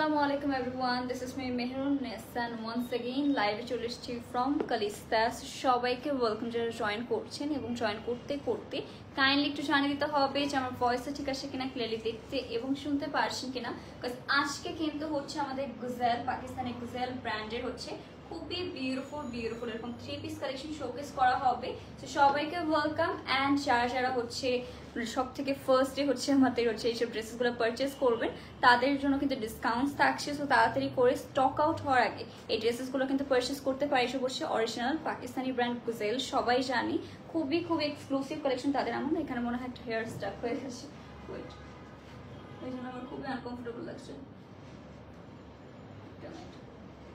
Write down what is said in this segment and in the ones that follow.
Assalamualaikum everyone, this is me Mehrun Nessan once again live চলে এসেছি from Kalistas সবাইকে welcome যারা join করছেন এবং জয়েন করতে করতে কাইন্ডলি একটু জানিয়ে দিতে হবে যে আমার ভয়েসটা ঠিক আছে কিনা ক্লিয়ারলি দেখতে এবং শুনতে পারছেন কিনা কারণ আজকে কিন্তু হচ্ছে আমাদের গুজেল পাকিস্তানি গুজেল ব্র্যান্ডের হচ্ছে খুবই বিউটিফুল এরকম 3 পিস কালেকশন শোকেস করা হবে তো সবাইকে ওয়েলকাম এন্ড যারা হচ্ছে সব থেকে ফার্স্ট ডে হচ্ছে আমাদের হচ্ছে এইসব ড্রেসেসগুলো পারচেস করবেন তাদের জন্য কিন্তু ডিসকাউন্টস থাকছে সো তাড়াতাড়ি করে স্টক আউট হওয়ার আগে এই ড্রেসেসগুলো কিন্তু পারচেস করতে পারে এসব হচ্ছে অরিজিনাল পাকিস্তানি ব্র্যান্ড গুজেল সবাই জানি খুবই এক্সক্লুসিভ কালেকশন তাদের আমার এখানে মনে হয় একটা হেয়ার স্টাক হয়ে গেছে ওয়েট এই জন্য আমার খুবই আনকমফোর্টেবল লাগছে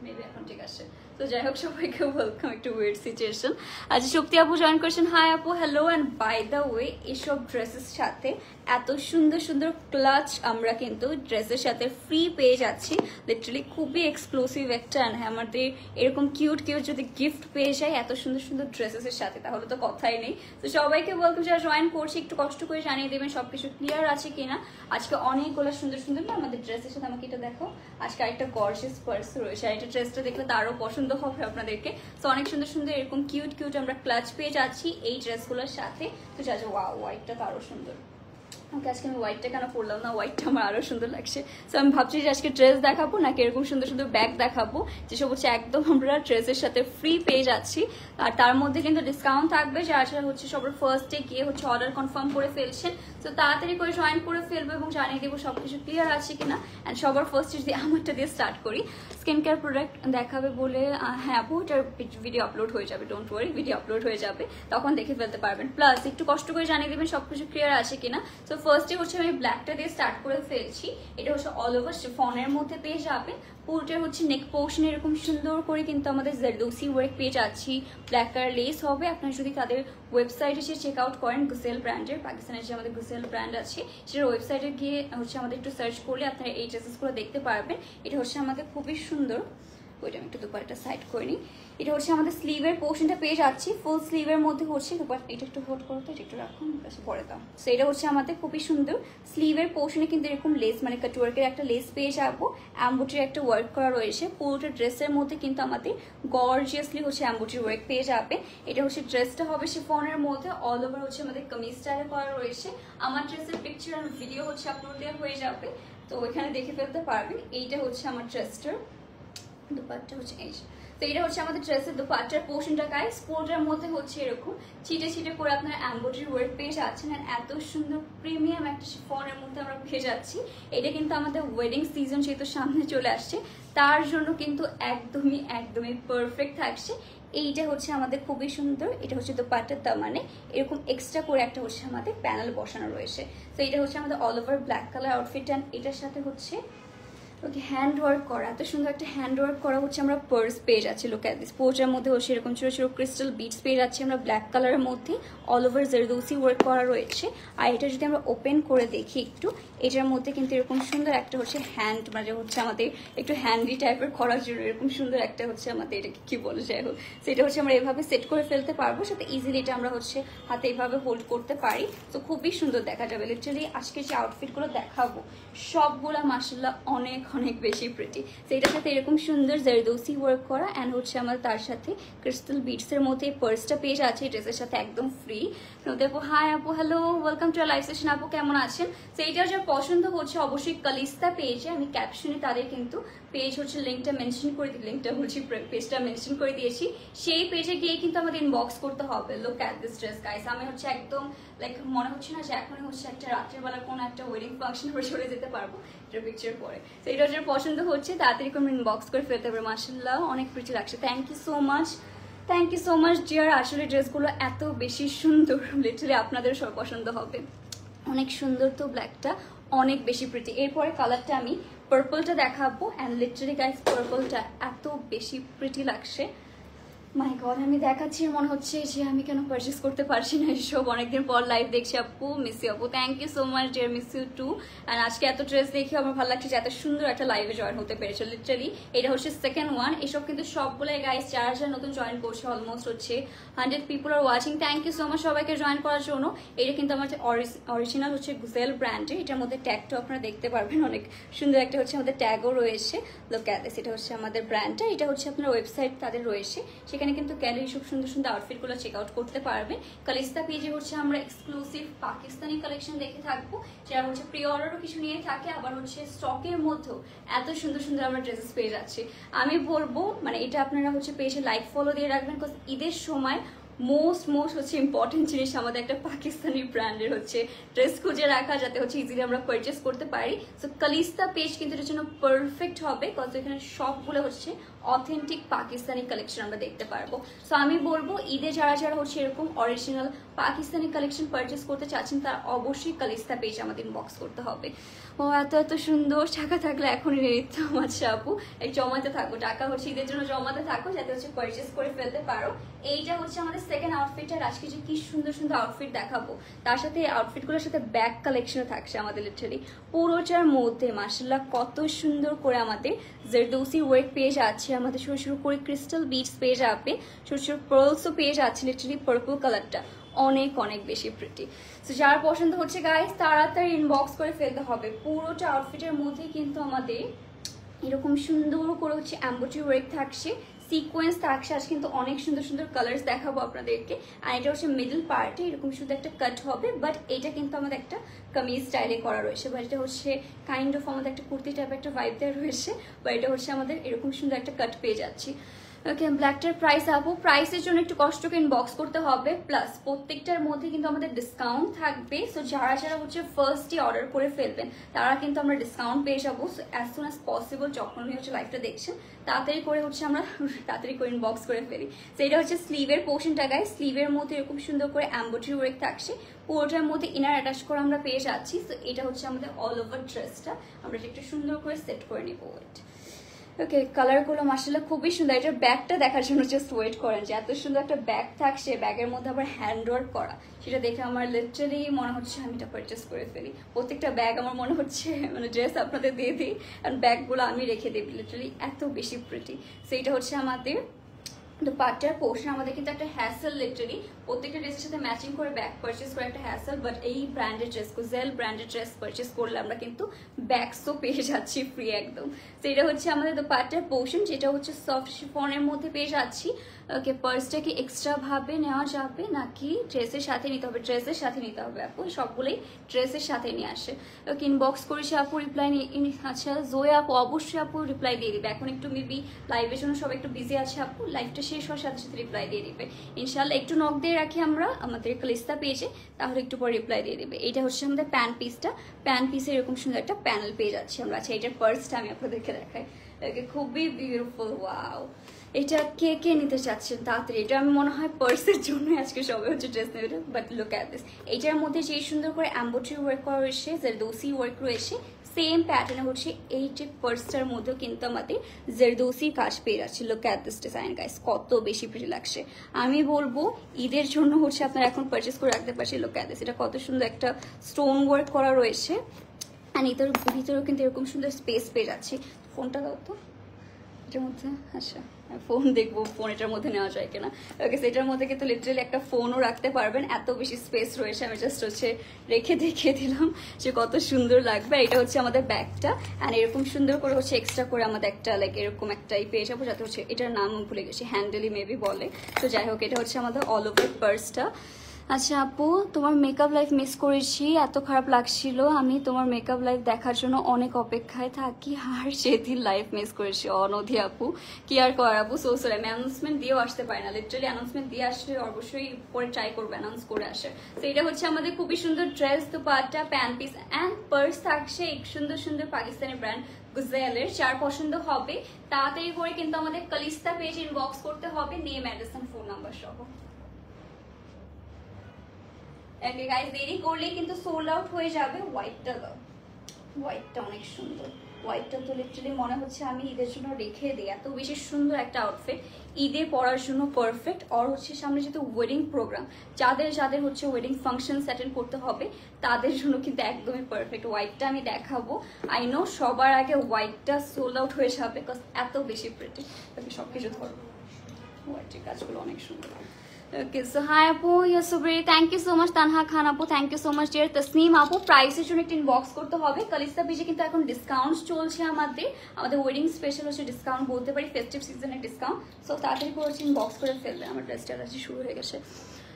মেবি এখন ঠিক আছে তো যাই হোক সবাইকে ওয়েলকাম একটু ওয়েট সিচুয়েশন আজ শক্তি আপু জয়েন করছেন হাই আপু hello and by the way এসব ড্রেসের সাথে এত সুন্দর ক্লাচ আমরা কিন্তু ড্রেসের সাথে ফ্রি পেয়ে যাচ্ছি লিটারালি খুবই এক্সক্লুসিভ একটা আমাদের এরকম কিউট যদি গিফট পেয়ে যায় এত সুন্দর ড্রেসেসের সাথে তাহলে তো কথাই নেই তো সবাইকে ওয়েলকাম যারা জয়েন করছে একটু কষ্ট করে জানিয়ে দেবেন সবকিছু ক্লিয়ার আছে কিনা আজকে অনেকগুলো সুন্দর না আমাদের ড্রেসের সাথে আমাকে এটা দেখো আজকে আরেকটা গর্জিয়াস পার্স রয়েছে আর এটা ড্রেসটা দেখলে তারও পছন্দ হবে আপনাদেরকে তো অনেক সুন্দর এরকম কিউট আমরা ক্লাচ পেয়ে যাচ্ছি এই ড্রেসগুলোর সাথে তো যা ওয়াও হোয়াইটটা তো আরো সুন্দর ওকে আজকে আমি হোয়াইটটা কেন পরলাম না হোয়াইটটা আমার আরো সুন্দর লাগছে সো আমি ভাবছি যে আজকে ড্রেস দেখাবো নাকি এরকম সুন্দর ব্যাগ দেখাবো যেসব হচ্ছে একদম আমরা ড্রেসের সাথে ফ্রি পেয়ে যাচ্ছি আর তার মধ্যে কিন্তু ডিসকাউন্ট থাকবে যারা হচ্ছে সবার ফার্স্টে গিয়ে হচ্ছে অর্ডার কনফার্ম করে ফেলছেন তো তাড়াতাড়ি করে জয়েন করে ফেলবো এবং জানিয়ে দেবো সবকিছু ক্লিয়ার আছে কিনা অ্যান্ড সবার ফার্স্টে যদি আমারটা দিয়ে স্টার্ট করি স্কিন কেয়ার প্রোডাক্ট দেখাবে বলে হ্যাঁ আপু ওটার ভিডিও আপলোড হয়ে যাবে ডোন্ট ওয়ারি ভিডিও আপলোড হয়ে যাবে তখন দেখে ফেলতে পারবেন প্লাস একটু কষ্ট করে জানিয়ে দেবেন সবকিছু ক্লিয়ার আছে কিনা তো ফার্স্টে হচ্ছে আমি ব্ল্যাকটা দিয়ে স্টার্ট করে ফেলছি এটা হচ্ছে অল ওভার শিফনের মধ্যে পেয়ে যাবেন পুরোটা হচ্ছে নেক পোর্শন এরকম সুন্দর করে কিন্তু আমাদের জারদোসি ওয়ার্ক পেয়ে যাচ্ছি ব্ল্যাক কালার লেস হবে আপনারা যদি তাদের ওয়েবসাইটে এসে চেক আউট করেন গুজেল ব্র্যান্ডের পাকিস্তানের যে আমাদের গুজেল ব্র্যান্ড আছে সেটার ওয়েবসাইটে গিয়ে হচ্ছে আমাদের একটু সার্চ করলে আপনারা এই ড্রেসেসগুলো দেখতে পারবেন এটা হচ্ছে আমাদের খুবই সুন্দর ওইটা আমি একটু দুপাট্টা সাইড করে নিই এটা হচ্ছে আমাদের স্লিভের পোর্শনটা পেয়ে যাচ্ছি ফুল স্লিভের মধ্যে হচ্ছে দুপাট্টা এটা একটু হোল্ড করো তো এটা একটু রাখুন পরে দাও সো এটা হচ্ছে আমাদের খুবই সুন্দর স্লিভের পোর্শনে কিন্তু এরকম লেস মানে কাটওয়ার্কের একটা লেস পেয়ে যাবো অ্যাম্বোটির একটা ওয়ার্ক করা রয়েছে পুরোটা ড্রেসের মধ্যে কিন্তু আমাদের গর্জিয়াসলি হচ্ছে অ্যাম্বোটির ওয়ার্ক পেয়ে যাবে এটা হচ্ছে ড্রেসটা হবে শিফনের মধ্যে অল ওভার হচ্ছে আমাদের কামিজ স্টাইলে করা রয়েছে আমার ড্রেসের পিকচার আর ভিডিও হচ্ছে আপলোড দেওয়া হয়ে যাবে তো ওইখানে দেখে ফেলতে পারবেন এইটা হচ্ছে আমার ড্রেসটার দুপাট্টা হচ্ছে এই তো এটা হচ্ছে আমাদের ড্রেসের দুপাট্টার পোর্শনটা গাইস পুরোটার মধ্যে হচ্ছে এরকম ছিটে করে আপনারা এমব্রয়ডারি ওয়ার্ক পেয়ে যাচ্ছেন আর এত সুন্দর প্রিমিয়াম একটা শিফনের মধ্যে আমরা পেয়ে যাচ্ছি এটা কিন্তু আমাদের ওয়েডিং সিজন যেহেতু সামনে চলে আসছে তার জন্য কিন্তু একদমই পারফেক্ট থাকছে এইটা হচ্ছে আমাদের খুবই সুন্দর এটা হচ্ছে দুপাট্টার মানে এরকম এক্সট্রা করে একটা হচ্ছে আমাদের প্যানেল বসানো রয়েছে তো এটা হচ্ছে আমাদের all over black colour outfit and এটার সাথে হচ্ছে ওকে হ্যান্ড ওয়ার্ক করা এত সুন্দর একটা হ্যান্ড ওয়ার্ক করা হচ্ছে আমরা পার্স পেয়ে যাচ্ছি লোক অ্যাট দিস পোর্টের মধ্যে হচ্ছে এরকম ছোট ক্রিস্টাল বিটস পেয়ে যাচ্ছি আমরা ব্ল্যাক কালারের মধ্যে অল ওভার জারদোসি ওয়ার্ক করা রয়েছে আর এটা যদি আমরা ওপেন করে দেখি একটু এটার মধ্যে কিন্তু এরকম সুন্দর একটা হচ্ছে হ্যান্ড মানে হচ্ছে আমাদের একটু হ্যান্ডি টাইপের করার জন্য এরকম সুন্দর একটা হচ্ছে আমাদের এটাকে কি বলে যাই হোক সেটা হচ্ছে আমরা এভাবে সেট করে ফেলতে পারবো সাথে ইজিলি এটা আমরা হচ্ছে হাতে এইভাবে হোল্ড করতে পারি তো খুবই সুন্দর দেখা যাবে লিটারালি আজকে যে আউটফিটগুলো দেখাবো সবগুলা মাশাআল্লাহ অনেক বেশি প্রিটি তো এটার সাথে এরকম সুন্দর জারদোসি ওয়ার্ক করা অ্যান্ড হচ্ছে আমার তার সাথে ক্রিস্টাল বিটসের মধ্যে পার্সটা পেয়ে যাচ্ছে ড্রেসের সাথে একদম ফ্রি দেখো হাই আপু hello welcome to live session আপু কেমন আছেন তো এইটার যা পছন্দ হচ্ছে অবশ্যই কালিস্তা পেজে আমি ক্যাপশনে তাদের কিন্তু পেজ হচ্ছে লিঙ্কটা মেনশন করে দিই লিঙ্কটা বলছি পেজটা মেনশন করে দিয়েছি সেই পেজে গিয়ে কিন্তু আমাদের ইনবক্স করতে হবে look at this dress guys আমি হচ্ছে একদম লাইক মনে হচ্ছে না যে এখন হচ্ছে একটা রাত্রেবেলা কোনো একটা ওয়েডিং ফাংশন করে চলে যেতে পারবো এটা পিকচার পরে তো এটা যার পছন্দ হচ্ছে তাড়াতাড়ি করে ইনবক্স করে ফেলতে পারবে মাশাআল্লাহ অনেক প্রিটি লাগছে thank you so much dear আসলে ড্রেসগুলো এত বেশি সুন্দর লিটারালি আপনাদের সব পছন্দ হবে অনেক সুন্দর তো ব্ল্যাকটা অনেক বেশি প্রিটি এরপরে কালারটা আমি পার্পলটা দেখাবো অ্যান্ড লিটারালি গাইস পার্পলটা এত বেশি প্রিটি লাগছে মাই গড, আমি দেখাচ্ছি মনে হচ্ছে যে আমি কেন পারচেস করতে পারছি না এসব। অনেকদিন পর লাইভ দেখছি আপু, মিস ইউ আপু, thank you so much dear, miss you too. And আজকে এত ড্রেস দেখে আমার ভালো লাগছে যে এত সুন্দর একটা লাইভে জয়েন হতে পেরেছে। লিটারালি এটা হচ্ছে সেকেন্ড ওয়ান। এসব কিন্তু সবগুলো গাইস 4000 নতুন জয়েন করছে, অলমোস্ট হচ্ছে 100 people are watching. Thank you so much সবাইকে জয়েন করার জন্য। এটা কিন্তু আমার অরিজিনাল হচ্ছে গুজেল ব্র্যান্ডের। এটার মধ্যে ট্যাগটাও আপনারা দেখতে পারবেন, অনেক সুন্দর একটা হচ্ছে আমাদের ট্যাগও রয়েছে। লুক অ্যাট দিস, এটা হচ্ছে আমাদের ব্র্যান্ডটা। এটা হচ্ছে আপনার ওয়েবসাইট তাদের রয়েছে, সেখানে কিন্তু গেলে সব সুন্দর সুন্দর আউটফিটগুলো চেক আউট করতে পারবেন। কালিস্তা পেজে হচ্ছে আমরা এক্সক্লুসিভ পাকিস্তানি কালেকশন দেখে থাকবো, যারা হচ্ছে প্রি অর্ডারও কিছু নিয়ে থাকে, আবার হচ্ছে স্টকের মধ্যেও এত সুন্দর সুন্দর আমরা ড্রেসেস পেয়ে যাচ্ছি। আমি বলবো মানে এটা আপনারা হচ্ছে পেজে লাইক ফলো দিয়ে রাখবেন, বিকজ ঈদের সময় মোস্ট হচ্ছে ইম্পর্টেন্ট জিনিস আমাদের একটা পাকিস্তানি ব্র্যান্ডের হচ্ছে ড্রেস খুঁজে রাখা, যাতে হচ্ছে ইজিলি আমরা পারচেস করতে পারি। সো কালিস্তা পেজ কিন্তু এটার জন্য পারফেক্ট হবে, বিকজ এখানে সবগুলো হচ্ছে অথেন্টিক পাকিস্তানি কালেকশন আমরা দেখতে পারবো। সো আমি বলবো ঈদে যারা যারা হচ্ছে এরকম অরিজিনাল পাকিস্তানি কালেকশন পারচেস করতে চাচ্ছেন, তারা অবশ্যই কালিস্তা পেজ আমাদের ইনবক্স করতে হবে। ও এত এত সুন্দর টাকা থাকলে এখনই নিয়ে নিতাম। আচ্ছা আপু, এই জমাতে থাকো টাকা, হচ্ছে ঈদের জন্য জমাতে থাকো, যাতে হচ্ছে পারচেস করে ফেলতে পারো। এইটা হচ্ছে আমাদের সেকেন্ড আউটফিট। আর আজকে যে কি সুন্দর সুন্দর আউটফিট দেখাবো, তার সাথে এই আউটফিটগুলোর সাথে ব্যাক কালেকশন থাকছে আমাদের। লিটারালি পুরোটার মধ্যে মাশাআল্লাহ কত সুন্দর করে আমাদের জারদৌসি ওয়ার্ক পেয়ে যাচ্ছে, আমাদের শুরু শুরু করে ক্রিস্টাল বিটস পেয়ে যাবে, ছোট ছোট পার্লসও পেয়ে যাচ্ছে। লিটারালি পার্পল কালারটা অনেক অনেক বেশি প্রিটি। তো যার পছন্দ হচ্ছে গাইস তাড়াতাড়ি ইনবক্স করে ফেলতে হবে। পুরোটা আউটফিটের মধ্যে কিন্তু আমাদের এরকম সুন্দর করে হচ্ছে এমব্রয়ডারি ওয়ার্ক থাকছে, সিকোয়েন্স থাকছে। আজ কিন্তু অনেক সুন্দর সুন্দর কালার্স দেখাবো আপনাদেরকে। আর এটা হচ্ছে মিডল পার্টে এরকম শুধু একটা কাট হবে, বাট এটা কিন্তু আমাদের একটা কামিজ স্টাইলে করা রয়েছে, বাট এটা হচ্ছে কাইন্ড অফ আমাদের একটা কুর্তি টাইপের একটা ভাইব দেওয়া রয়েছে, বা এটা হচ্ছে আমাদের এরকম সুন্দর একটা কাট পেয়ে যাচ্ছি। ওকে, ব্ল্যাকটার প্রাইস আপু, প্রাইসের জন্য একটু কষ্ট করে ইনবক্স করতে হবে, প্লাস প্রত্যেকটার মধ্যে কিন্তু আমাদের ডিসকাউন্ট থাকবে। সো যারা যারা হচ্ছে ফার্স্টই অর্ডার করে ফেলবেন, তারা কিন্তু আমরা ডিসকাউন্ট পেয়ে যাবো। So as soon as possible যখনই হচ্ছে লাইভটা দেখছেন, তাড়াতাড়ি করে হচ্ছে আমরা তাড়াতাড়ি করে ইনবক্স করে ফেলি। তো এটা হচ্ছে স্লিভের পোর্শনটা গাইস, স্লিভের মধ্যে এরকম সুন্দর করে এমব্রয়ডারি ওয়ার্ক থাকছে, পুরোটার মধ্যে ইনার অ্যাটাচ করে আমরা পেয়ে যাচ্ছি। তো এটা হচ্ছে আমাদের অল ওভার ড্রেসটা, আমরা একটু সুন্দর করে সেট করে নিবো। ওকে, কালারগুলো মাশাআল্লাহ খুবই সুন্দর। এটার ব্যাগটা দেখার জন্য জাস্ট ওয়েট করেন, যে এত সুন্দর একটা ব্যাগ থাকছে, ব্যাগের মধ্যে আবার হ্যান্ড ওয়ার্ক করা, সেটা দেখে আমার লিটারালি মনে হচ্ছে আমি এটা পারচেস করে ফেলি। প্রত্যেকটা ব্যাগ আমার মনে হচ্ছে মানে ড্রেস আপনাদের দিয়ে দিই, আর ব্যাগগুলো আমি রেখে দিই, লিটারালি এত বেশি প্রিটি। সো এটা হচ্ছে আমাদের দুপাট্টার পোর্শন। আমাদের কিন্তু একটা হ্যাসেল, লিটারালি প্রত্যেকটা ড্রেসের সাথে ম্যাচিং করে ব্যাগ পারচেস করে একটা হ্যাসেল, বাট এই ব্র্যান্ডের ড্রেস গুজেল ব্র্যান্ডের ড্রেস পারচেস করলে আমরা কিন্তু ব্যাগসও পেয়ে যাচ্ছি ফ্রি একদম। তো এটা হচ্ছে আমাদের দুপাট্টার পোর্শন, যেটা হচ্ছে সফট শিফনের মধ্যে পেয়ে যাচ্ছি। ওকে, পার্সটা কি এক্সট্রা ভাবে নেওয়া যাবে নাকি ড্রেসের সাথে নিতে হবে? ড্রেসের সাথে নিতে হবে আপু, সবগুলোই ড্রেসের সাথে নিয়ে আসে। ওকে, ইনবক্স করেছি আপু, রিপ্লাই আচ্ছা জয়া আপু অবশ্যই আপু রিপ্লাই দিয়ে দিবে। এখন একটু মেবি লাইভের জন্য সবাই একটু বিজি আছে আপু, লাইভটা শেষ হওয়ার সাথে সাথে রিপ্লাই দিয়ে দিবে ইনশাল্লাহ। একটু নক দিয়ে রাখি আমরা আমাদের কালিস্তা পেজে, তাহলে একটু পরে রিপ্লাই দিয়ে দিবে। এটা হচ্ছে আমাদের প্যান পিসটা, প্যান পিসে এরকম সুন্দর একটা প্যানেল পেয়ে যাচ্ছি আমরা। আচ্ছা, এটার পার্সটা আমি আপনাদেরকে দেখাই। ওকে, খুবই বিউটিফুল, ওয়াও। এটা কে কে নিতে চাচ্ছেন তাড়াতাড়ি? এটা আমি মনে হয় পার্সের জন্য আজকে সবাই হচ্ছে ড্রেস নেবে, বাট লুক অ্যাট দিস। এইটার মধ্যে যে সুন্দর করে এমব্রয়ডারি ওয়ার্ক করা রয়েছে, জারদৌসি ওয়ার্ক রয়েছে, সেম প্যাটার্নে হচ্ছে এই যে পার্সটার মধ্যেও কিন্তু আমাদের জারদৌসি কাজ পেয়ে যাচ্ছে। Look at this design guys, কত বেশি প্রিটি লাগছে। আমি বলবো ঈদের জন্য হচ্ছে আপনারা এখন পারচেস করে রাখতে পারছি। লুক অ্যাট দিস, এটা কত সুন্দর একটা স্টোন ওয়ার্ক করা রয়েছে, আর এটার ভিতরেও কিন্তু এরকম সুন্দর স্পেস পেয়ে যাচ্ছি। ফোনটা দাও তো এটার মধ্যে। আচ্ছা, ফোন দেখবো ফোন এটার মধ্যে নেওয়া যায় কিনা। ওকে, সেটার মধ্যে কিন্তু লিটারালি একটা ফোনও রাখতে পারবেন, এত বেশি স্পেস রয়েছে। আমি জাস্ট হচ্ছে রেখে দেখিয়ে দিলাম যে কত সুন্দর লাগবে। এটা হচ্ছে আমাদের ব্যাগটা, অ্যান্ড এরকম সুন্দর করে হচ্ছে এক্সট্রা করে আমাদের একটা লাইক এরকম একটাই পেয়ে যাবো, যাতে হচ্ছে এটার নাম ভুলে গেছি, হ্যান্ডেলি মেবি বলে। তো যাই হোক, এটা হচ্ছে আমাদের অল ওভার পার্সটা। আচ্ছা আপু, তোমার মেকআপ লাইফ মিস করেছি, এত খারাপ লাগছিল। আমি তোমার মেকআপ লাইফ দেখার জন্য অনেক অপেক্ষায় থাকি, আর সেদিন লাইফ মিস করেছি। অনধি আপু, কি আর করার আপু, সো সরি। আমি অ্যানাউন্সমেন্ট দিয়েও আসতে পারি না, লিটারালি অ্যানাউন্সমেন্ট দিয়ে আসলে অবশ্যই পরে ট্রাই করবো অ্যানাউন্স করে আসে। তো এটা হচ্ছে আমাদের খুবই সুন্দর dress, dupatta, pant piece and purse থাকছে এক সুন্দর সুন্দর পাকিস্তানি ব্র্যান্ড গুজেলের। যার পছন্দ হবে তাড়াতাড়ি করে কিন্তু আমাদের কালিস্তা পেজ ইনবক্স করতে হবে, name, address and phone number সহ। গাইস, দেরি করলে কিন্তু সোল্ড আউট হয়ে যাবে। হোয়াইটটা দাও, হোয়াইটটা অনেক সুন্দর। হোয়াইটটা তো লিটারালি মনে হচ্ছে আমি ঈদের জন্য রেখে দিই, এত বেশি সুন্দর একটা আউটফিট, ঈদে পরার জন্য পারফেক্ট। আর হচ্ছে সামনে যেহেতু ওয়েডিং প্রোগ্রাম, যাদের যাদের হচ্ছে ওয়েডিং ফাংশন অ্যাটেন্ড করতে হবে তাদের জন্য কিন্তু একদমই পারফেক্ট। হোয়াইটটা আমি দেখাবো, আই নো সবার আগে হোয়াইটটা সোল্ড আউট হয়ে যাবে বিকজ এত বেশি প্রিটি। তাকে সব কিছু ধরবো, হোয়াইটের কাজগুলো অনেক সুন্দর। Okay, so hi Apu, you're so great. Thank you so much Tanha Khan Apu, thank you so much dear. Tasneem Apu, প্রাইসের জন্য একটা ইনবক্স করতে হবে। কালিস্তা পেজে কিন্তু এখন ডিসকাউন্ট চলছে আমাদের ওয়েডিং স্পেশাল হচ্ছে ডিসকাউন্ট বলতে পারি, ফেস্টিভ সিজনের ডিসকাউন্ট। সো তাড়াতাড়ি করে ইনবক্স করে ফেলবে। আমার ড্রেসটা আছে শুরু হয়ে গেছে।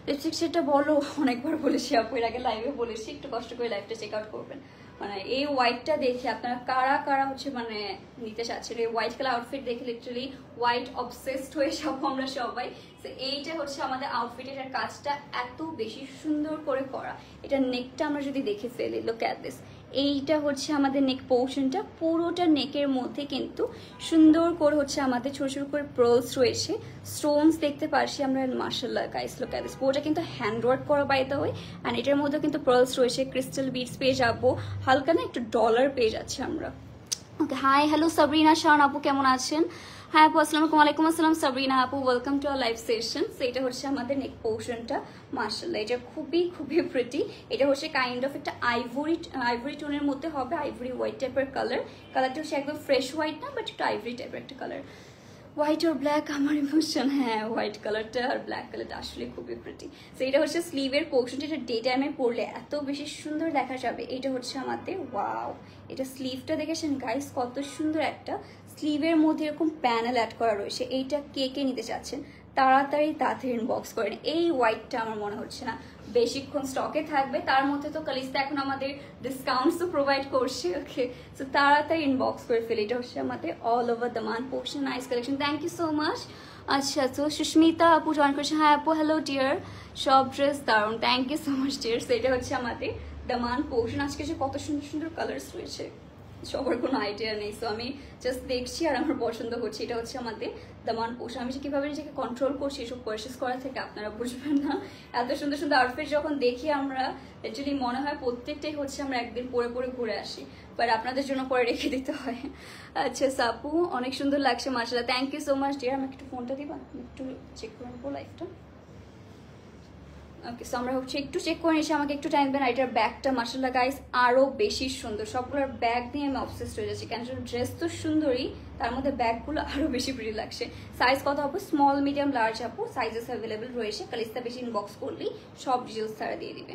লিপস্টিক সেটা বলো, অনেকবার বলেছি আপু, এর আগে লাইভে বলেছি, একটু কষ্ট করে লাইভটা চেক আউট করবেন। মানে এই হোয়াইটটা দেখে আপনারা কারা কারা হচ্ছে মানে নিতে চাচ্ছেন, এই হোয়াইট কালার আউটফিট দেখে লিটারালি হোয়াইট অবসেসড হয়ে যাবো আমরা সবাই। তো এইটা হচ্ছে আমাদের আউটফিটের কাজটা এত বেশি সুন্দর করে করা। এটা নেকটা আমরা যদি দেখে ফেলি, লুক অ্যাট দিস, এইটা হচ্ছে আমাদের নেক পোর্শনটা, পুরোটা নেকের মধ্যে কিন্তু সুন্দর করে হচ্ছে আমাদের ছোট ছোট করে পার্লস রয়েছে, স্টোনস দেখতে পাচ্ছি আমরা। মাশাআল্লাহ গাইস, লুক অ্যাট দিস, পুরোটা কিন্তু হ্যান্ডওয়ার্ক করা বাই দ্য ওয়ে। অ্যান্ড এটার মধ্যে কিন্তু পার্লস রয়েছে, ক্রিস্টাল বিডস পেয়ে যাবো, হালকা না একটু ডলার পেয়ে যাচ্ছে আমরা। ওকে, হাই হ্যালো সাবরিনা শাওন আপু, কেমন আছেন? হ্যাঁ আপু, আসসালামু আলাইকুম। আসসালাম সাবরিনা আপু, welcome to our live session. So এটা হচ্ছে আমাদের নেক পোর্শনটা, মাশাআল্লাহ এটা খুবই খুবই প্রিটি। এটা হচ্ছে কাইন্ড অফ একটা আইভরি টোনের মধ্যে হবে, আইভরি হোয়াইট টাইপের কালারটা হচ্ছে একদম ফ্রেশ হোয়াইট না, বাট একটু আইভরি টাইপের একটা কালার। হোয়াইট আর ব্ল্যাক আমার ইমোশন, হ্যাঁ হোয়াইট কালারটা আর ব্ল্যাক কালারটা আসলে খুবই প্রিটি। সো এটা হচ্ছে স্লিভের পোর্শনটা, এটা ডে টাইমে পরলে এত বেশি সুন্দর দেখা যাবে। এটা হচ্ছে আমাদের ওয়াও, এটা স্লিভটা দেখেছেন গাইস কত সুন্দর একটা স্লিভের মধ্যে এরকম প্যানেল অ্যাড করা রয়েছে। এইটা কে কে নিতে চাচ্ছেন তাড়াতাড়ি ইনবক্স করেন। এই হোয়াইটটা আমার মনে হচ্ছে না বেশিক্ষণ স্টকে থাকবে, তার মধ্যে তো কালিস্তা এখন আমাদের ডিসকাউন্টস তো প্রোভাইড করছে। ওকে, সো তাড়াতাড়ি ইনবক্স করে ফেলি। এটা হচ্ছে আমাদের অল ওভার দামান portion, nice collection, thank you so much. আচ্ছা, তো সুস্মিতা আপু জয়েন করছে, হ্যাঁ আপু হ্যালো ডিয়ার, সব ড্রেস দারুন, thank you so much dear. So এটা হচ্ছে আমাদের দামান পোর্শন। আজকে যে কত সুন্দর সুন্দর কালার্স রয়েছে সবার কোনো আইডিয়া নেই, সো আমি জাস্ট দেখছি আর আমার পছন্দ হচ্ছে। এটা হচ্ছে আমাদের দামান পোর্শন। আমি যে কীভাবে নিজেকে কন্ট্রোল করছি এসব পারচেস করা থেকে আপনারা বুঝবেন না। এত সুন্দর সুন্দর আউটফিট যখন দেখি আমরা অ্যাকচুয়ালি মনে হয় প্রত্যেকটাই হচ্ছে আমরা একদিন পরে পরে ঘুরে আসি, বাট আপনাদের জন্য পরে রেখে দিতে হয়। আচ্ছা সাপু, অনেক সুন্দর লাগছে মাশাআল্লাহ, thank you so much dear. আমি একটু ফোনটা দিবা, একটু চেক করে নেবো লাইফটা। ওকে, সো আমরা হচ্ছে একটু চেক করে নিচ্ছি, আমাকে একটু টাইম দেন। এটার ব্যাগটা মাশাআল্লাহ গাইস আরো বেশি সুন্দর, সবগুলোর ব্যাগ নিয়ে আমি অবসেসড হয়ে যাচ্ছি, কেন ড্রেস তো সুন্দরই, তার মধ্যে ব্যাগগুলো আরো বেশি প্রিটি লাগছে। সাইজ কত আপু? স্মল, মিডিয়াম, লার্জ আপু সাইজেস অ্যাভেলেবেল রয়েছে। কালিস্তা বেশি ইনবক্স করলেই সব ডিটেলস তারা দিয়ে দিবে।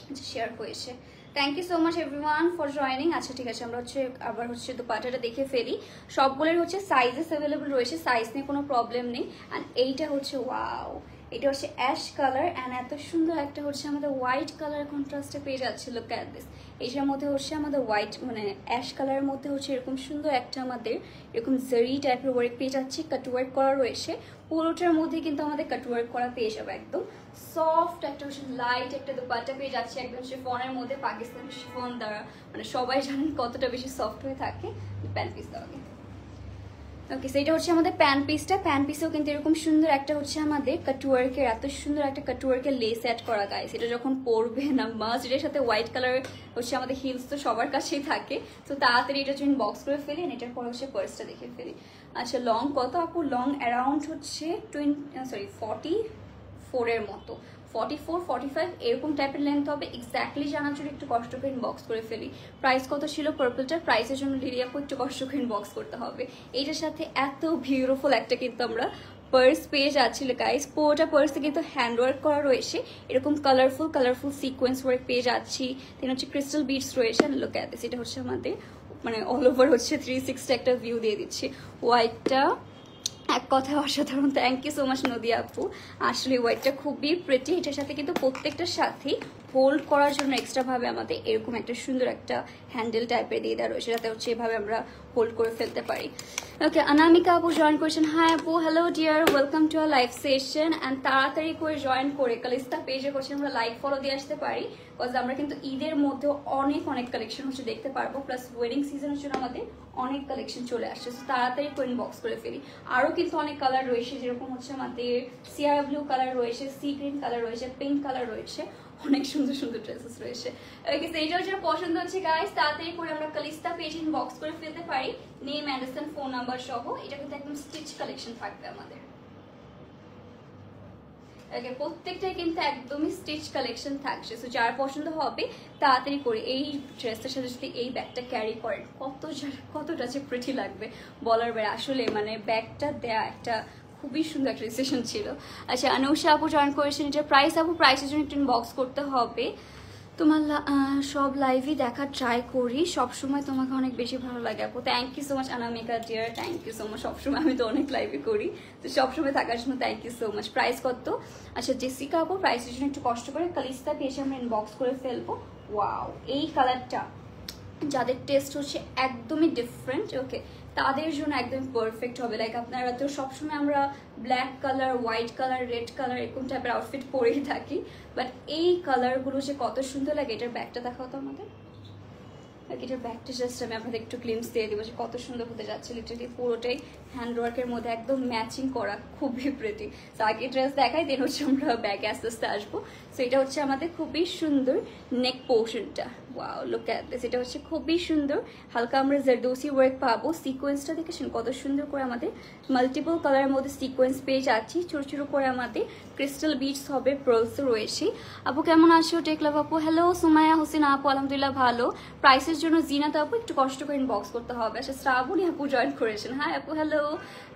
আচ্ছা, শেয়ার হয়েছে, thank you so much everyone for joining. আচ্ছা ঠিক আছে, আমরা হচ্ছে আবার হচ্ছে দোপাট্টাটা দেখে ফেলি। সবগুলোর হচ্ছে সাইজেস অ্যাভেলেবেল রয়েছে, সাইজ নিয়ে কোনো প্রবলেম নেই। অ্যান্ড এইটা হচ্ছে ওয়াও, এটা হচ্ছে অ্যাশ কালার অ্যান্ড এত সুন্দর একটা হচ্ছে আমাদের হোয়াইট কালার কন্ট্রাস্টে পেয়ে যাচ্ছে। লুক অ্যাট দিস, এইটার মধ্যে হচ্ছে আমাদের হোয়াইট মানে অ্যাশ কালারের মধ্যে হচ্ছে এরকম সুন্দর একটা আমাদের এরকম জারি টাইপের ওয়ার্ক পেয়ে যাচ্ছে, কাটওয়ার্ক করা রয়েছে। পুরোটার মধ্যে কিন্তু আমাদের কাটওয়ার্ক করা পেয়ে যাবে, একদম সফট একটা হচ্ছে লাইট একটা দোপাট্টা পেয়ে যাচ্ছে, একদম শিফনের মধ্যে, পাকিস্তানি শিফন দ্বারা মানে সবাই জানেন কতটা বেশি সফট হয়ে থাকে। প্যান্ট পিস দেওয়া। ওকে, সেইটা হচ্ছে আমাদের প্যান পিসটা। প্যান পিসেও কিন্তু এরকম সুন্দর একটা হচ্ছে আমাদের কাটওয়ার্কের, এত সুন্দর একটা কাটওয়ার্কের লেস অ্যাড করা গাইস। এটা যখন পরবে না মাস্ট, এটার সাথে হোয়াইট কালার হচ্ছে আমাদের হিলস তো সবার কাছেই থাকে। তো তাড়াতাড়ি এটা যদি বক্স করে ফেলি, এটার পর হচ্ছে পার্সটা দেখে ফেলি। আচ্ছা, লং কত আপু? লং অ্যারাউন্ড হচ্ছে 44 মতো, 44, 45 এরকম টাইপের লেন্থ হবে। এক্স্যাক্টলি জানার জন্য একটু কষ্ট করে ইনবক্স করে ফেলি। প্রাইস কত ছিল পার্পলটার? প্রাইসের জন্য লিলি আপু একটু কষ্ট করে ইনবক্স করতে হবে। এইটার সাথে এত বিউটিফুল একটা কিন্তু আমরা পার্স পেয়ে যাচ্ছিল গাইস। পুরোটা পার্সে কিন্তু হ্যান্ডওয়ার্ক করা রয়েছে, এরকম কালারফুল সিকোয়েন্স ওয়ার্ক পেয়ে যাচ্ছি। দেন হচ্ছে ক্রিস্টাল বিডস রয়েছে। লুক অ্যাট দিস, এটা হচ্ছে আমাদের মানে অল ওভার হচ্ছে 360 একটা ভিউ দিয়ে দিচ্ছি। হোয়াইটটা এক কথায় অসাধারণ, thank you so much Nadia আপু। আসলে হোয়াইটটা খুবই প্রিটি। এটার সাথে কিন্তু প্রত্যেকটার সাথেই হোল্ড করার জন্য এক্সট্রা ভাবে আমাদের এরকম একটা সুন্দর একটা হ্যান্ডেল টাইপের দিয়ে দেওয়া রয়েছে, যাতে হচ্ছে এভাবে আমরা হোল্ড করে ফেলতে পারি। ওকে, অনামিকা আপু জয়েন করেছেন, হাই আপু hello deer, welcome to our live session. And তাড়াতাড়ি করে জয়েন করে কালিস্তা পেজে হচ্ছে আমরা লাইক ফলো দিয়ে আসতে পারি, বিকজ আমরা কিন্তু ঈদের মধ্যে অনেক কালেকশন হচ্ছে দেখতে পারবো, প্লাস ওয়েডিং সিজনের জন্য আমাদের অনেক কালেকশন চলে আসছে। তো তাড়াতাড়ি করে ইনবক্স করে ফেলি। আরও কিন্তু অনেক কালার রয়েছে, যেরকম হচ্ছে আমাদের সিয়ারা ব্লু কালার রয়েছে, সি গ্রিন কালার রয়েছে, পিঙ্ক কালার রয়েছে, অনেক সুন্দর সুন্দর ড্রেসেস রয়েছে। ওকে, সেইটাও যেটা পছন্দ হচ্ছে গাইস তাড়াতাড়ি করে আমরা কালিস্তা পেজ ইনবক্স করে ফেলতে পারি, নেম, অ্যাড্রেস, ফোন নাম্বার সহ। এটা কিন্তু একদম স্টিচ কালেকশন থাকবে আমাদের। ওকে, প্রত্যেকটাই কিন্তু একদমই স্টিচ কালেকশন থাকছে। সো যার পছন্দ হবে তাড়াতাড়ি করে এই ড্রেসটার সাথে যদি এই ব্যাগটা ক্যারি করেন কতটা যে প্রিটি লাগবে বলার বাইরে। আসলে মানে ব্যাগটা দেয়া একটা খুবই সুন্দর একটা রিসেপশন ছিল। আচ্ছা, অনুষা আপু জয়েন করেছেন। এটা প্রাইস আপু, প্রাইসের জন্য একটু বক্স করতে হবে। তোমার সব লাইভই দেখার ট্রাই করি, সবসময় তোমাকে অনেক বেশি ভালো লাগে আপু। Thank you so much Anamika dear, thank you so much. সবসময় আমি তো অনেক লাইভই করি, তো সবসময় থাকার জন্য thank you so much. Price কত? আচ্ছা জেসিকা আপু, প্রাইসের জন্য একটু কষ্ট করে কালিস্তা পেয়েছে আমরা ইনবক্স করে ফেলবো। ওয়াও, এই কালারটা যাদের টেস্ট হচ্ছে একদমই ডিফারেন্ট, ওকে, তাদের জন্য একদম পারফেক্ট হবে। লাইক আপনারা তো সবসময় আমরা black colour, white colour, red colour এরকম টাইপের আউটফিট পরেই থাকি, বাট এই কালারগুলো যে কত সুন্দর লাগে। এটার ব্যাগটা দেখাও তো আমাদের। এটার ব্যাগটা জাস্ট আমি আপনাদের একটু গ্লিমস দিয়ে দিব যে কত সুন্দর হতে যাচ্ছে। লিটারালি পুরোটাই হ্যান্ডওয়ার্কের মধ্যে একদম ম্যাচিং করা, খুবই প্রিটি। তো আগে ড্রেস দেখাই, দেন হচ্ছে আমরা ব্যাগে আস্তে আস্তে আসবো। সো এটা হচ্ছে আমাদের খুবই সুন্দর নেক পোর্শনটা। Wow, look at this. এটা হচ্ছে খুবই সুন্দর, হালকা আমরা জারদোসি ওয়ার্ক পাবো। সিকোয়েন্সটা দেখেছেন কত সুন্দর করে আমাদের মাল্টিপল কালারের মধ্যে সিকোয়েন্স পেয়ে যাচ্ছি। ছোটো ছোটো করে আমাদের ক্রিস্টাল বিটস হবে, পার্লস রয়েছে। আপু কেমন আছো? টেকলাভ আপু হ্যালো। সুমায়া হোসেন আপু আলহামদুলিল্লাহ ভালো। প্রাইসের জন্য জিনাত আপু একটু কষ্ট করে ইনবক্স করতে হবে। আচ্ছা, শ্রাবণী আপু জয়েন করেছেন। হাই আপু, hello.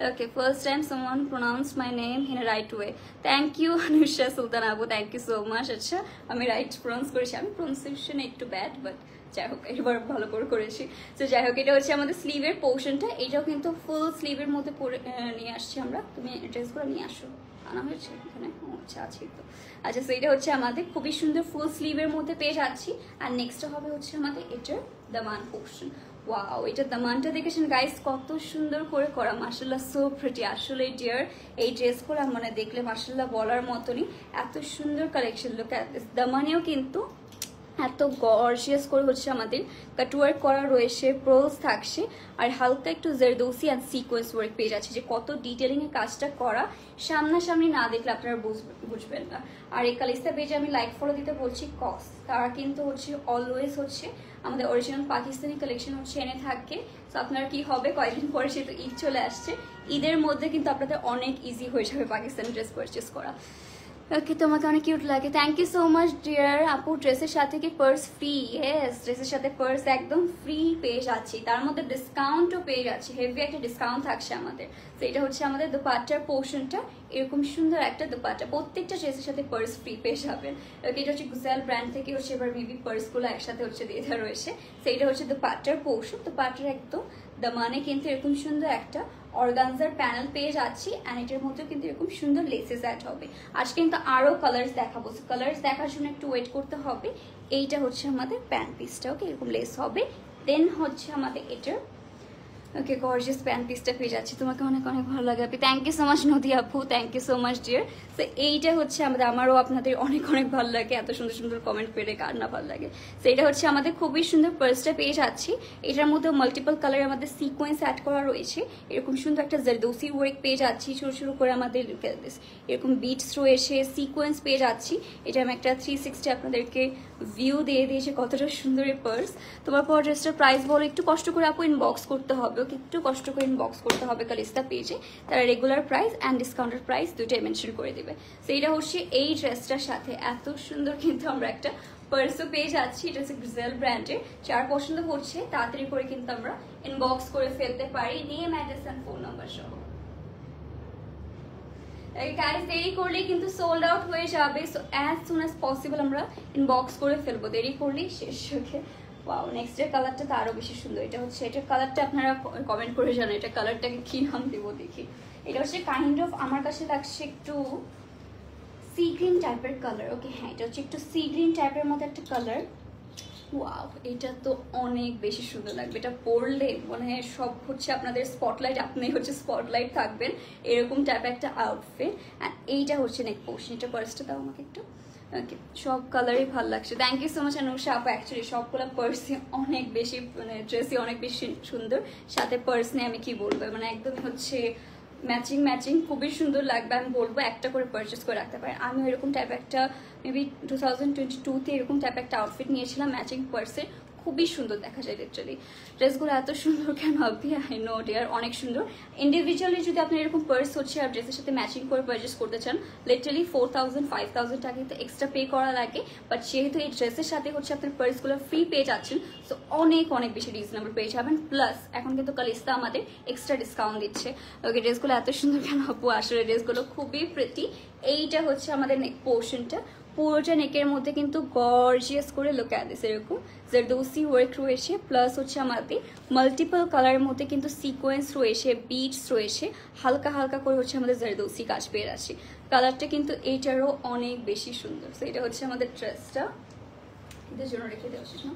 Okay, first time someone pronounce my name in right way. Thank you Anusha Sultan আপু, থ্যাংক ইউ সো মাচ। আচ্ছা, আমি রাইট প্রোনাউন্স করেছি, আমি প্রোনাউন্সিয়েশনে একটু ব্যাড, বাট যাই হোক এবার ভালো করে করেছি। তো যাই হোক, এটা হচ্ছে আমাদের স্লিভের পোর্শনটা। এটাও কিন্তু ফুল স্লিভের মধ্যে পরে নিয়ে আসছি আমরা। তুমি ড্রেসগুলো নিয়ে আসো, আনা হয়েছে এখানে? আচ্ছা, আছে তো। আচ্ছা, সো এটা হচ্ছে আমাদের খুবই সুন্দর ফুল স্লিভের মধ্যে পেয়ে যাচ্ছি। আর নেক্সটটা হবে হচ্ছে আমাদের এটার দামান পোর্শন। ওয়াও, এটা দামানটা দেখেছেন গাইস কত সুন্দর করে করা, মাশাআল্লাহ, সো প্রিটি। আসলে ডিয়ার এই ড্রেসগুলো মানে দেখলে মাশাআল্লাহ বলার মতনই, এত সুন্দর কালেকশন। Look at this. দামানেও কিন্তু এত গর্জিয়াস করে হচ্ছে আমাদের কাটওয়ার্ক করা রয়েছে, প্রোলস থাকছে, আর হালকা একটু জারদোসি অ্যান্ড সিকোয়েন্স ওয়ার্ক পেয়ে যাচ্ছে। যে কত ডিটেলিং এ কাজটা করা, সামনাসামনি না দেখলে আপনারা বুঝবেন না। আর এই কালিস্তা পেজে আমি লাইক ফলো দিতে বলছি কস, তারা কিন্তু হচ্ছে অলওয়েজ হচ্ছে আমাদের অরিজিনাল পাকিস্তানি কালেকশন হচ্ছে এনে থাকে। তো আপনারা কি হবে, কয়েকদিন পরে সেহেতু ঈদ চলে আসছে, ঈদের মধ্যে কিন্তু আপনাদের অনেক ইজি হয়ে যাবে পাকিস্তানি ড্রেস পারচেস করা। ওকে, তোমাকে অনেক কিউট লাগে, thank you so much dear আপু। ড্রেসের সাথে কি পার্স ফ্রি? ইয়েস, ড্রেসের সাথে পার্স একদম ফ্রি পেয়ে যাচ্ছি, তার মধ্যে ডিসকাউন্টও পেয়ে যাচ্ছি, হেভি একটা ডিসকাউন্ট থাকছে আমাদের। তো এটা হচ্ছে আমাদের দুপাট্টার পোর্শনটা, এরকম সুন্দর একটা দুপাট্টা, প্রত্যেকটা ড্রেসের সাথে পার্স ফ্রি পেয়ে যাবেন। ওকে, এটা হচ্ছে গুজাল ব্র্যান্ড থেকে হচ্ছে এবার মেবি পার্সগুলো একসাথে হচ্ছে দিয়ে দেওয়া রয়েছে। তো এটা হচ্ছে দুপাট্টার পোর্শন। দুপাট্টার একদম দামানে কিন্তু এরকম সুন্দর একটা অর্গানজার প্যানেল পেয়ে যাচ্ছি, অ্যান্ড এটার মধ্যে কিন্তু এরকম সুন্দর লেসেস অ্যাড হবে। আজ কিন্তু আরো কালার্স দেখাবো, কালার্স দেখার জন্য একটু ওয়েট করতে হবে। এইটা হচ্ছে আমাদের প্যান্ট পিসটা, ওকে, এরকম লেস হবে। দেন হচ্ছে আমাদের এটার ওকে গর্জিয়াস প্যান্ট পিসটা পেয়ে যাচ্ছি। তোমাকে অনেক অনেক ভালো লাগে আপনি, thank you so much Nadi আপু, thank you so much dear. তো এইটা হচ্ছে আমারও আপনাদের অনেক অনেক ভালো লাগে, এত সুন্দর সুন্দর কমেন্ট পেলে কার না ভালো লাগে। তো এটা হচ্ছে আমাদের খুবই সুন্দর পার্সটা পেয়ে যাচ্ছি। এটার মধ্যে মাল্টিপল কালার আমাদের সিকোয়েন্স অ্যাড করা রয়েছে, এরকম সুন্দর একটা জারদোসি ওয়ার্ক পেয়ে যাচ্ছি, ছোটো ছোটো করে আমাদের এরকম বিটস রয়েছে, সিকোয়েন্স পেয়ে যাচ্ছি। এটা আমি একটা 360 আপনাদেরকে ভিউ দিয়ে দিয়েছে কতটা সুন্দর এই পার্স। তোমার পর ড্রেসটার প্রাইস বলো, একটু কষ্ট করে আপু ইনবক্স করতে হবে, ওকে, একটু কষ্ট করে ইনবক্স করতে হবে কালিস্তা পেজে, তারা regular price and discounted price দুইটাই মেনশন করে দেবে। তো এটা হচ্ছে এই ড্রেসটার সাথে এত সুন্দর কিন্তু আমরা একটা পার্সও পেয়ে যাচ্ছি। এটা হচ্ছে গ্রিজেল ব্র্যান্ডের। যার পছন্দ হচ্ছে তাড়াতাড়ি করে কিন্তু আমরা ইনবক্স করে ফেলতে পারি, name, address and phone number সহ। গাইস, দেরি করলে কিন্তু সোল্ড আউট হয়ে যাবে, so as soon as possible আমরা ইনবক্স করে ফেলবো, দেরি করলেই শেষ। ওকে, ওয়াও, নেক্সট এর কালারটা তো আরো বেশি সুন্দর। এটা হচ্ছে এটার কালারটা আপনারা কমেন্ট করে জানান এটা কালারটাকে কি নাম দিব দেখি। এটা হচ্ছে কাইন্ড অফ আমার কাছে লাগছে একটু সি গ্রিন টাইপের কালার। ওকে, হ্যাঁ, এটা হচ্ছে একটু সি গ্রিন টাইপের মতো একটা কালার। ওয়াও, এটা তো অনেক বেশি সুন্দর লাগবে, এটা পরলে মানে সব হচ্ছে আপনাদের স্পটলাইট, আপনি হচ্ছে স্পটলাইট থাকবেন, এরকম টাইপের একটা আউটফিট। অ্যান্ড এইটা হচ্ছে নেক পোর্শন। এটা পার্সটা দাও আমাকে একটু। ওকে, সব কালারই ভালো লাগছে, thank you so much Anusha আপু। অ্যাকচুয়ালি সবগুলো পার্সই অনেক বেশি মানে ড্রেসই অনেক বেশি সুন্দর, সাথে পার্স নিয়ে আমি কি বলবো, মানে একদমই হচ্ছে ম্যাচিং ম্যাচিং খুবই সুন্দর লাগবে। আমি বলবো একটা করে পারচেস করে রাখতে পারেন। আমি এরকম টাইপ একটা মেবি 2022-তে এরকম টাইপ একটা আউটফিট নিয়েছিলাম ম্যাচিং পার্সের, খুবই সুন্দর দেখা যায় লিটারালি। ড্রেসগুলো এত সুন্দর কেন আপনি, আই নো ডিয়ার, অনেক সুন্দর। ইন্ডিভিজুয়ালি যদি আপনি এরকম পার্স হচ্ছে আর ড্রেসের সাথে ম্যাচিং করে পারচেস করতে চান, লিটারালি 4000-5000 টাকা কিন্তু এক্সট্রা পে করা লাগে। বাট যেহেতু এই ড্রেসের সাথে হচ্ছে আপনার পার্সগুলো ফ্রি পেয়ে যাচ্ছেন, সো অনেক অনেক বেশি রিজনেবল পেয়ে যাবেন। প্লাস এখন কিন্তু কালিস্তা আমাদের এক্সট্রা ডিসকাউন্ট দিচ্ছে। ওকে, ড্রেসগুলো এত সুন্দর কেন আপু, আসলে ড্রেসগুলো খুবই প্রিটি। এইটা হচ্ছে আমাদের নেক পোর্শনটা, পুরোটা নেকের মধ্যে কিন্তু গর্জিয়াস করে লুক অ্যাট দিস, এরকম জারদৌসি ওয়ার্ক রয়েছে। প্লাস হচ্ছে আমাদের মাল্টিপল কালারের মধ্যে কিন্তু সিকোয়েন্স রয়েছে, বিটস রয়েছে, হালকা হালকা করে হচ্ছে আমাদের জারদৌসি কাজ পেয়ে আসছে। কালারটা কিন্তু এইটারও অনেক বেশি সুন্দর। সো এটা হচ্ছে আমাদের ড্রেসটা, এদের জন্য রেখে দেওয়া শেষ না।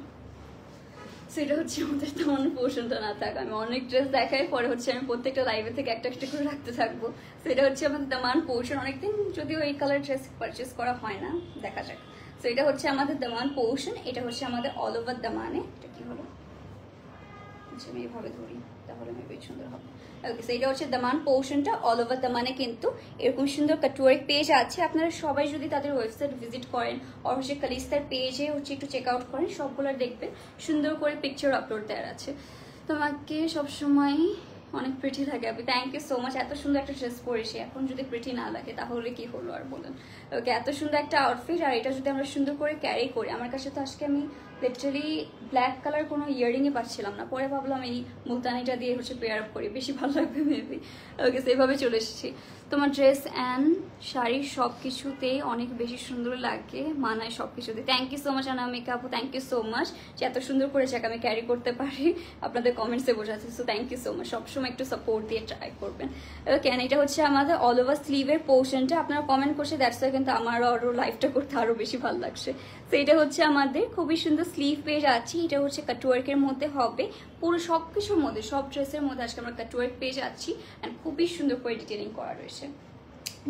সেটা হচ্ছে আমাদের তেমন পোর্শনটা না থাক, আমি অনেক ড্রেস দেখাই, পরে হচ্ছে আমি প্রত্যেকটা লাইভে থেকে একটা একটা করে রাখতে থাকবো। সেটা হচ্ছে আমাদের দামান পোর্শন। অনেকদিন যদিও এই কালার ড্রেস পারচেস করা হয় না, দেখা যাক। সো এটা হচ্ছে আমাদের দামান পোর্শন, এটা হচ্ছে আমাদের অল ওভার দামানে। এটা কি হলো, আচ্ছা আমি এইভাবে ধরি তাহলে মেবি সুন্দর হবে। ওকে, সো এটা হচ্ছে দামান পোর্শনটা, অল ওভার দামানে কিন্তু এরকম সুন্দর কাটওয়ার্ক পেজ আছে। আপনারা সবাই যদি তাদের ওয়েবসাইট ভিজিট করেন আর হচ্ছে কালিস্তার পেজে হচ্ছে একটু চেক আউট করেন, সবগুলো দেখবেন সুন্দর করে পিকচার আপলোড দেওয়া আছে। তোমাকে সবসময় অনেক প্রিটি লাগে আপনি, থ্যাংক ইউ সো মাচ। এত সুন্দর একটা ড্রেস পরেছি, এখন যদি প্রিটি না লাগে তাহলে কি হলো আর বলেন। ওকে, এত সুন্দর একটা আউটফিট, আর এটা যদি আমরা সুন্দর করে ক্যারি করি, আমার কাছে তো আজকে আমি লিটারালি ব্ল্যাক কালার কোনো ইয়ারিংই পাচ্ছিলাম না, পরে ভাবলাম এই মুলতানিটা দিয়ে হচ্ছে পেয়ার আপ করি, বেশি ভালো লাগবে মেবি। ওকে, সেইভাবে চলে এসেছি। তোমার ড্রেস অ্যান্ড শাড়ি সব কিছুতেই অনেক বেশি সুন্দর লাগে, মানায় সব কিছুতে। থ্যাংক ইউ সো মাচ অনামিকা আপু, থ্যাংক ইউ সো মাচ যে এত সুন্দর করে যাকে আমি ক্যারি করতে পারি, আপনাদের কমেন্টসে বোঝাচ্ছি। So thank you so much, সবসময় একটু সাপোর্ট দিয়ে ট্রাই করবেন। ওকে, এটা হচ্ছে আমাদের অল ওভার স্লিভের পোর্শনটা, আপনারা কমেন্ট করছে, দ্যাটস ওয়াই কিন্তু আমারও আরও লাইফটা করতে আরও বেশি ভালো লাগছে। তো এটা হচ্ছে আমাদের খুবই সুন্দর স্লিভ পেয়ে যাচ্ছি, এটা হচ্ছে কাটওয়ার্কের মধ্যে হবে, পুরো সব কিছুর মধ্যে, সব ড্রেসের মধ্যে আজকে আমরা কাটওয়ার্ক পেয়ে যাচ্ছি, অ্যান্ড খুবই সুন্দর করে ডিটেলিং করা রয়েছে।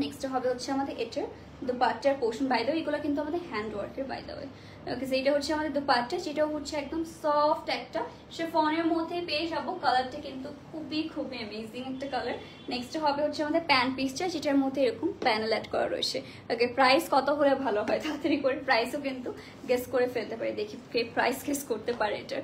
নেক্সট হবে হচ্ছে আমাদের এটার দুপাট্টার পোর্শন, বাই দ্য ওয়ে এগুলো কিন্তু আমাদের হ্যান্ড ওয়ার্কের বাই দ্য ওয়ে। ওকে, এইটা হচ্ছে আমাদের দুপাট্টা, যেটা হচ্ছে একদম সফট একটা শিফনের মধ্যে পেয়ে যাবো। কালারটা কিন্তু খুবই খুবই অ্যামেজিং একটা কালার। নেক্সট হবে হচ্ছে আমাদের প্যান্ট পিসটা, যেটার মধ্যে এরকম প্যানেল অ্যাড করা রয়েছে। ওকে, প্রাইস কত হলে ভালো হয়, তাড়াতাড়ি করে প্রাইসও কিন্তু গেস করে ফেলতে পারি, দেখি কে প্রাইস গেস করতে পারে এটার।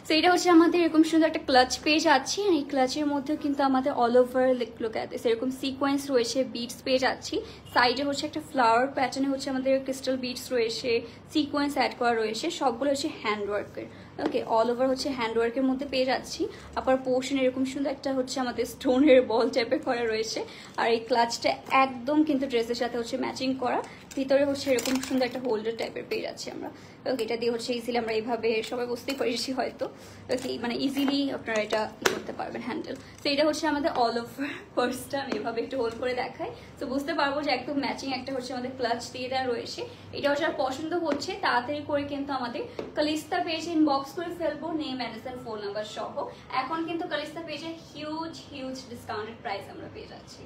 সো এটা হচ্ছে আমাদের এরকম সুন্দর একটা ক্লাচ পেজ আছে, আর এই ক্লাচের মধ্যেও কিন্তু আমাদের all over look at this এরকম সিকোয়েন্স রয়েছে, বিটস পেজ আছে। সাইডে হচ্ছে একটা ফ্লাওয়ার প্যাটার্নে হচ্ছে আমাদের ক্রিস্টাল বিটস রয়েছে, সিকোয়েন্স অ্যাড করা রয়েছে, সবগুলো হচ্ছে হ্যান্ডওয়ার্কের। ওকে, অল ওভার হচ্ছে হ্যান্ডওয়ার্কের মধ্যে পেয়ে যাচ্ছি। আবার পোর্শন এরকম সুন্দর একটা হচ্ছে আমাদের স্টোনের বল টাইপের করা রয়েছে, আর এই ক্লাচটা একদম কিন্তু ড্রেসের সাথে হচ্ছে ম্যাচিং করা। ভিতরে হচ্ছে এরকম সুন্দর একটা হোল্ডার টাইপের পেয়ে যাচ্ছি আমরা। ওকে, এটা দিয়ে হচ্ছে ইজিলি আমরা এইভাবে সবাই বুঝতেই পারছি হয়তো, ওকে মানে ইজিলি আপনারা এটা করতে পারবেন হ্যান্ডেল। তো এটা হচ্ছে আমাদের অল ওভার পার্সটা, আমি এভাবে একটু হোল্ড করে দেখাই, তো বুঝতে পারবো যে একদম ম্যাচিং একটা হচ্ছে আমাদের ক্লাচ দিয়ে দেওয়া রয়েছে। এটা হচ্ছে আর পছন্দ হচ্ছে তাড়াতাড়ি করে কিন্তু আমাদের কালিস্তা পেজে ইনবক্স করে ফেলবো, নেম অ্যাড্রেস আর ফোন নাম্বার সহ। এখন কিন্তু কালিস্তা পেজে হিউজ হিউজ ডিসকাউন্টেড প্রাইস আমরা পেয়ে যাচ্ছি।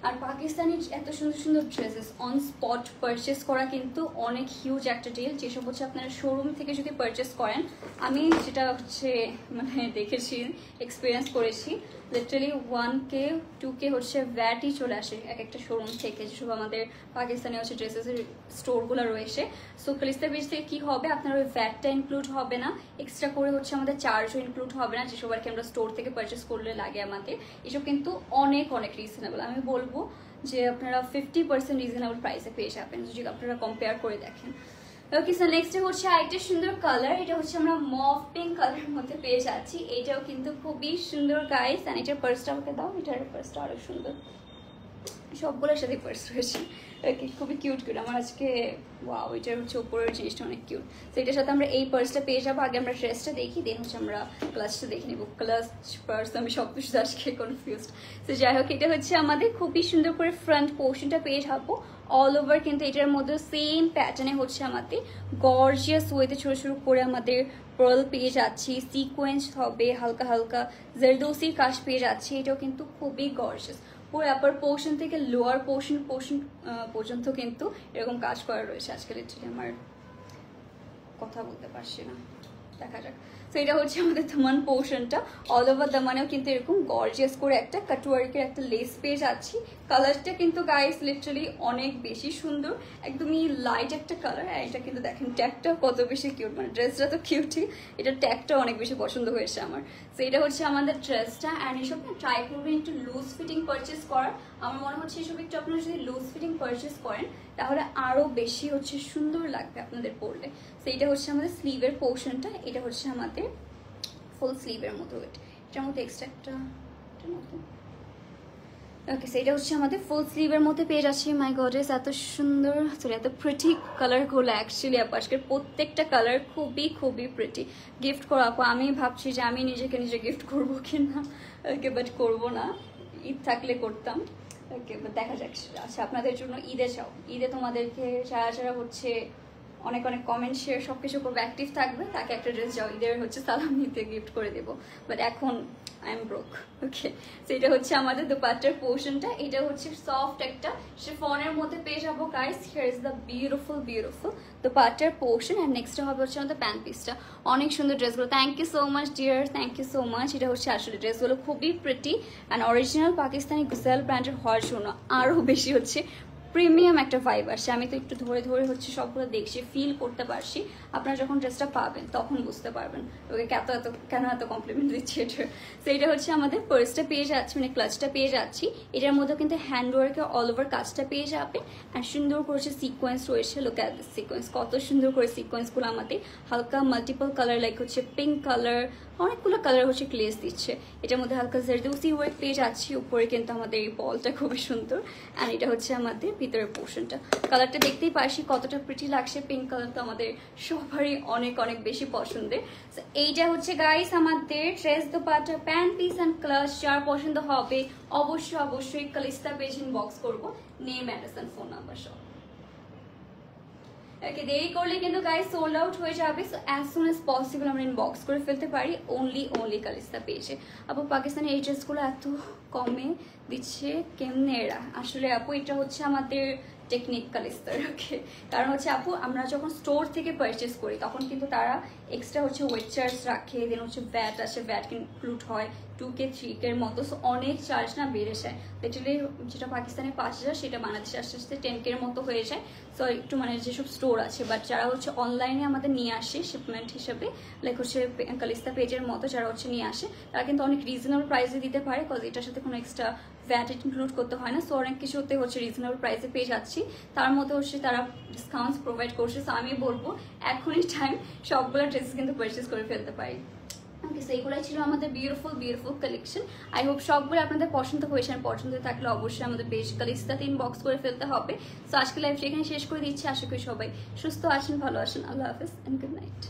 আর পাকিস্তানি এত সুন্দর সুন্দর ড্রেসেস অন স্পট পারচেস করা কিন্তু অনেক হিউজ একটা ডিল, যেসব হচ্ছে আপনারা শোরুম থেকে যদি পারচেস করেন, আমি যেটা হচ্ছে মানে দেখেছি, এক্সপিরিয়েন্স করেছি, লিটারালি 1K 2K হচ্ছে ভ্যাটই চলে আসে এক একটা শোরুম থেকে, যেসব আমাদের পাকিস্তানি হচ্ছে ড্রেসেসের স্টোরগুলো রয়েছে। সো কালিস্তা পেজ থেকে কী হবে, আপনার ওই ভ্যাটটা ইনক্লুড হবে না, এক্সট্রা করে হচ্ছে আমাদের চার্জও ইনক্লুড হবে না, যেসব আর কি আমরা স্টোর থেকে পারচেস করলে লাগে আমাদের। এসব কিন্তু অনেক অনেক রিজনেবল, আমি বলবো যে আপনারা 50% রিজনেবল প্রাইসে পেয়ে যাবেন যদি আপনারা কম্পেয়ার করে দেখেন। ওকে, সো নেক্সট হচ্ছে আরেকটা সুন্দর কালার, এটা হচ্ছে আমরা মভ পিঙ্ক কালারের মধ্যে পেয়ে যাচ্ছি। এটাও কিন্তু খুবই সুন্দর গাইস, আর এটার পার্সটা আমাকে দাও, এটার পার্সটা আরো সুন্দর, সবগুলোর সাথে পার্স রয়েছে। ওকে, খুবই কিউট কিউট, আমার আজকে ওয়াও, এটার হচ্ছে উপরের জিনিসটা অনেক কিউট। তো এটার সাথে আমরা এই পার্সটা পেয়ে যাবো। আগে আমরা ড্রেসটা দেখি, দেন হচ্ছে আমরা ক্লাচটা দেখে নেবো। ক্লাচ পার্স আমি সব কিছু আজকে কনফিউজড। তো যাই হোক, এটা হচ্ছে আমাদের খুবই সুন্দর করে ফ্রন্ট পোর্শনটা পেয়ে যাবো অল ওভার, কিন্তু এটার মধ্যে সেম প্যাটার্নে হচ্ছে আমাদের গর্জিয়াস ওয়েতে ছোটো ছোটো করে আমাদের পার্ল পেয়ে যাচ্ছি, সিকোয়েন্স হবে, হালকা হালকা জারদৌসির কাজ পেয়ে যাচ্ছি। এটাও কিন্তু খুবই গর্জিয়াস, পুরো আপার পোর্শন থেকে লোয়ার পোর্শন পর্যন্ত কিন্তু এরকম কাজ করা রয়েছে। আজকে লিটারালি আমার কথা বলতে পারছি না, দেখা যাক। সো এটা হচ্ছে আমাদের দামান পোর্শনটা। অল ওভার দামানেও কিন্তু এরকম গর্জিয়াস করে একটা কাটওয়ার্কের একটা লেস পেয়ে যাচ্ছি। কালারটা কিন্তু গাইস লিটারালি অনেক বেশি সুন্দর, একদমই লাইট একটা কালার। আর এটা কিন্তু দেখেন ট্যাগটা কত বেশি কিউট, মানে ড্রেসটা তো কিউটই, এটা ট্যাগটা অনেক বেশি পছন্দ হয়েছে আমার। সো এটা হচ্ছে আমাদের ড্রেসটা। অ্যান্ড এসব না ট্রাই করবেন একটু লুজ ফিটিং পারচেস করার। আমার মনে হচ্ছে এসব একটু আপনারা যদি লুজ ফিটিং পারচেস করেন তাহলে আরও বেশি হচ্ছে সুন্দর লাগবে আপনাদের পরলে। সো এটা হচ্ছে আমাদের স্লিভের পোর্শনটা, এটা হচ্ছে আমাদের ফুল স্লিভের মতো। এটার মধ্যে এক্সট্রা একটা ওকে, সো এটা হচ্ছে আমাদের ফুল স্লিভের মধ্যে পেয়ে যাচ্ছে। মাই গডেস এত সুন্দর, সরি এত প্রিটি কালারগুলো অ্যাকচুয়ালি আপু আজকের প্রত্যেকটা কালার খুবই খুবই প্রিটি। গিফট করো আপু, আমি ভাবছি যে আমি নিজেকে নিজে গিফট করবো কিনা, ওকে বাট করবো না, ঈদ থাকলে করতাম। ওকে বাট দেখা যাক। আচ্ছা আপনাদের জন্য ঈদে চাও, ঈদে তোমাদেরকে যারা যারা হচ্ছে অনেক অনেক কমেন্ট শেয়ার সব কিছু করবো, অ্যাক্টিভ থাকবে, তাকে একটা ড্রেস যাও ঈদের হচ্ছে সালাম নিতে গিফট করে দেবো। বাট এখন I am broke. Okay, so এটা হচ্ছে আমাদের দুপাট্টার পোর্শনটা। এটা হচ্ছে সফট একটা শিফনের মধ্যে পেয়ে যাবো guys. Here is the beautiful beautiful দুপাট্টার পোর্শন। অ্যান্ড নেক্সটটা হবে হচ্ছে আমাদের প্যান্ট পিসটা। অনেক সুন্দর ড্রেসগুলো, thank you so much dear, thank you so much. এটা হচ্ছে আসলে ড্রেসগুলো খুবই প্রিটি অ্যান্ড অরিজিনাল পাকিস্তানি গুসেল ব্র্যান্ডের হওয়ার জন্য আরও বেশি হচ্ছে প্রিমিয়াম একটা ভাইব আসছে। আমি তো একটু ধরে ধরে হচ্ছে সবগুলো দেখছি, ফিল করতে পারছি। আপনারা যখন ড্রেসটা পাবেন তখন বুঝতে পারবেন ওকে কেন এত কমপ্লিমেন্ট দিচ্ছি এটা। সো এটা হচ্ছে আমাদের পার্সটা পেয়ে যাচ্ছি, মানে ক্লাচটা পেয়ে যাচ্ছি। এটার মধ্যে কিন্তু হ্যান্ডওয়ার্কের অল ওভার কাজটা পেয়ে যাবে। আর সুন্দর করেছে সিকোয়েন্স রয়েছে, লোক অ্যাট দিস সিকোয়েন্স, কত সুন্দর করে সিকোয়েন্সগুলো আমাদের হালকা মাল্টিপল কালার লাইক হচ্ছে পিঙ্ক কালার, অনেকগুলো কালার হচ্ছে গ্লেজ দিচ্ছে। এটার মধ্যে হালকা জারদৌসি ওয়ার্ক পেয়ে যাচ্ছি। উপরে কিন্তু আমাদের এই বলটা খুবই সুন্দর। অ্যান্ড এটা হচ্ছে আমাদের ভিতরের পোর্শনটা। কালারটা দেখতেই পারছি কতটা প্রিটি লাগছে। পিঙ্ক কালার তো আমাদের সবারই অনেক অনেক বেশি পছন্দের। সো এইটা হচ্ছে গাইস আমাদের dress, dupatta, pant piece and clutch. যার পছন্দ হবে অবশ্যই অবশ্যই কালিস্তা পেজ ইনবক্স করবো, name address and phone number সব। ওকে, দেরি করলে কিন্তু গাইস সোল্ড আউট হয়ে যাবে। So as soon as possible আমরা ইনবক্স করে ফেলতে পারি অনলি কালিস্তা পেজে। আপু পাকিস্তানি এই ড্রেসগুলো এত কমে দিচ্ছে কেমনে এরা? আসলে আপু এটা হচ্ছে আমাদের টেকনিক কালিস্তার। ওকে, কারণ হচ্ছে আপু আমরা যখন স্টোর থেকে পারচেস করি তখন কিন্তু তারা এক্সট্রা হচ্ছে ওয়েট চার্জ রাখে, দেন হচ্ছে ভ্যাট আসে, ভ্যাট ইনক্লুড হয় 2K 3K এর মতো। সো অনেক চার্জ না বেড়ে যায়। লিটারালি যেটা পাকিস্তানে 5000 সেটা বাংলাদেশে আস্তে আস্তে 10K এর মতো হয়ে যায়। সো একটু মানে যেসব স্টোর আছে, বাট যারা হচ্ছে অনলাইনে আমাদের নিয়ে আসে শিপমেন্ট হিসেবে, লাইক হচ্ছে কালিস্তা পেজের মতো যারা হচ্ছে নিয়ে আসে, তারা কিন্তু অনেক রিজনেবল প্রাইসে দিতে পারে, বিকজ এটার সাথে কোনো এক্সট্রা ভ্যাট ইনক্লুড করতে হয় না। সো অনেক কিছুতে হচ্ছে রিজনেবল প্রাইসে পেয়ে যাচ্ছি, তার মধ্যে হচ্ছে তারা ডিসকাউন্টস প্রোভাইড করছে। সো আমি বলবো এখনই টাইম, সবগুলো ড্রেস কিন্তু পারচেস করে ফেলতে পারি। ওকে, সো এইগুলাই ছিল আমাদের beautiful beautiful collection. I hope সবগুলো আপনাদের পছন্দ হয়েছে। আর পছন্দ থাকলে অবশ্যই আমাদের পেজ কালিস্তাতে ইনবক্স করে ফেলতে হবে। সো আজকে লাইভটা এখানে শেষ করে দিচ্ছি। আশা করি সবাই সুস্থ আছেন, ভালো আছেন। আল্লাহ হাফেজ এন্ড গুড নাইট।